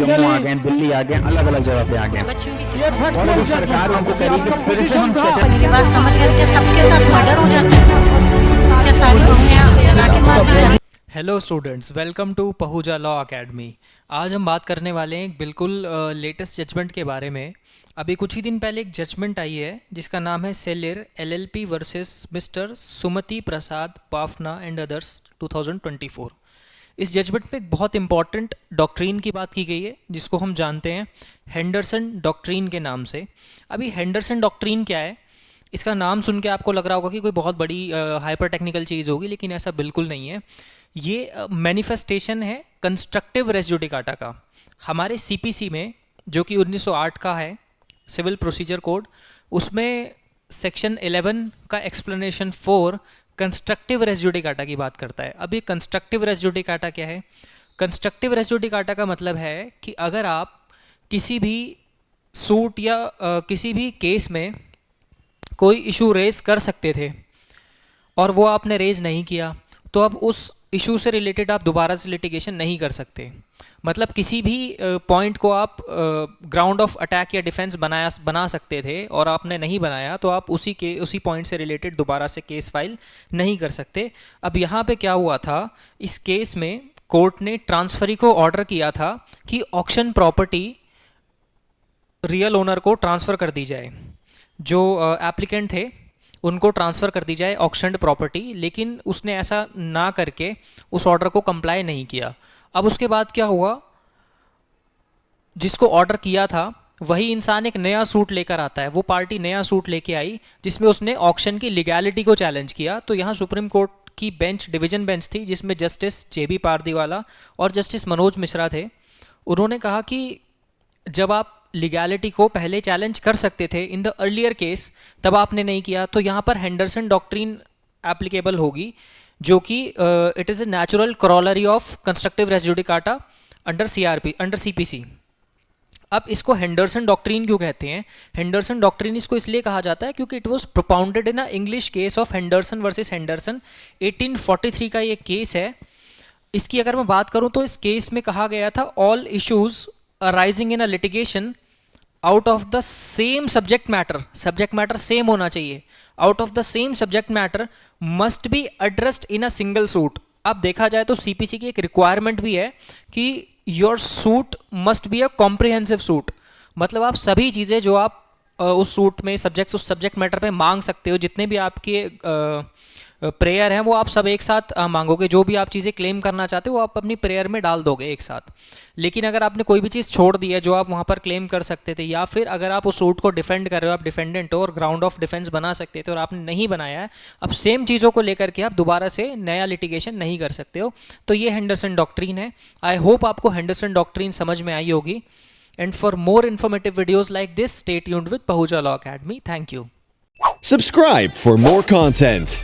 जम्मू आ गए, दिल्ली आ गए, अलग अलग जगह पे आ गए, और अभी सरकार उनको करेगी फिर से हम मेरी बात समझ गए क्या? सबके साथ मर्डर हो जाता है क्या? सारी बहुएं जला के मार दी जाती? Hello students, welcome to Pahuja law academy. आज हम बात करने वाले हैं एक बिल्कुल लेटेस्ट जजमेंट के बारे में। अभी कुछ ही दिन पहले एक जजमेंट आई है जिसका नाम है Celier LLP versus mister Sumati Prasad Pafna and others 2024। इस जजमेंट में एक बहुत इंपॉर्टेंट डॉक्ट्रीन की बात की गई है जिसको हम जानते हैं हेंडरसन डॉक्ट्रीन के नाम से। अभी हेंडरसन डॉक्ट्रीन क्या है? इसका नाम सुन के आपको लग रहा होगा कि कोई बहुत बड़ी हाइपर टेक्निकल चीज़ होगी, लेकिन ऐसा बिल्कुल नहीं है। ये मैनिफेस्टेशन है कंस्ट्रक्टिव रेस जुडिकाटा का। हमारे सीपीसी में, जो कि 1908 का है सिविल प्रोसीजर कोड, उसमें सेक्शन 11 का एक्सप्लेनेशन 4 कंस्ट्रक्टिव रेस जुडिकाटा की बात करता है। अब ये कंस्ट्रक्टिव रेस जुडिकाटा क्या है? कंस्ट्रक्टिव रेस जुडिकाटा का मतलब है कि अगर आप किसी भी सूट या किसी भी केस में कोई इशू रेज कर सकते थे और वो आपने रेज नहीं किया, तो अब उस इशू से रिलेटेड आप दोबारा से लिटिगेशन नहीं कर सकते। मतलब किसी भी पॉइंट को आप ग्राउंड ऑफ अटैक या डिफेंस बना सकते थे और आपने नहीं बनाया, तो आप उसी पॉइंट से रिलेटेड दोबारा से केस फाइल नहीं कर सकते। अब यहाँ पे क्या हुआ था, इस केस में कोर्ट ने ट्रांसफरी को ऑर्डर किया था कि ऑक्शन प्रॉपर्टी रियल ओनर को ट्रांसफ़र कर दी जाए, जो एप्लीकेंट थे उनको ट्रांसफ़र कर दी जाए ऑक्शन्ड प्रॉपर्टी, लेकिन उसने ऐसा ना करके उस ऑर्डर को कंप्लाई नहीं किया। अब उसके बाद क्या हुआ, जिसको ऑर्डर किया था वही इंसान एक नया सूट लेकर आता है। वो पार्टी नया सूट लेके आई जिसमें उसने ऑक्शन की लीगैलिटी को चैलेंज किया। तो यहाँ सुप्रीम कोर्ट की बेंच डिवीजन बेंच थी जिसमें जस्टिस जेबी पारदीवाला और जस्टिस मनोज मिश्रा थे। उन्होंने कहा कि जब आप लीगैलिटी को पहले चैलेंज कर सकते थे इन द अर्लियर केस, तब आपने नहीं किया, तो यहाँ पर हेंडरसन डॉक्ट्रीन एप्लीकेबल होगी, जो कि it is a natural corollary of constructive res judicata under CRP under CPC. अब इसको हेंडरसन डॉक्ट्रीन क्यों कहते हैं? हेंडरसन डॉक्ट्रीन इसको इसलिए कहा जाता है क्योंकि it was propounded in a English case of Henderson versus Henderson. 1843 का ये केस है। इसकी अगर मैं बात करूँ तो इस केस में कहा गया था all issues arising in a litigation out of the same subject matter same होना चाहिए, out of the same subject matter must be addressed in a single suit. अब देखा जाए तो सीपीसी की एक रिक्वायरमेंट भी है कि your suit must be a comprehensive suit. मतलब आप सभी चीज़ें जो आप उस सूट में उस सब्जेक्ट मैटर पे मांग सकते हो, जितने भी आपके प्रेयर हैं वो आप सब एक साथ मांगोगे। जो भी आप चीज़ें क्लेम करना चाहते हो वो आप अपनी प्रेयर में डाल दोगे एक साथ। लेकिन अगर आपने कोई भी चीज़ छोड़ दी है जो आप वहाँ पर क्लेम कर सकते थे, या फिर अगर आप उस सूट को डिफेंड कर रहे हो, आप डिफेंडेंट हो और ग्राउंड ऑफ डिफेंस बना सकते थे और आपने नहीं बनाया है, अब सेम चीज़ों को लेकर के आप दोबारा से नया लिटिगेशन नहीं कर सकते हो। तो ये हेंडरसन डॉक्ट्रीन है। आई होप आपको हेंडरसन डॉक्ट्रीन समझ में आई होगी। And for more informative videos like this, stay tuned with Pahuja law academy. Thank you. Subscribe for more content.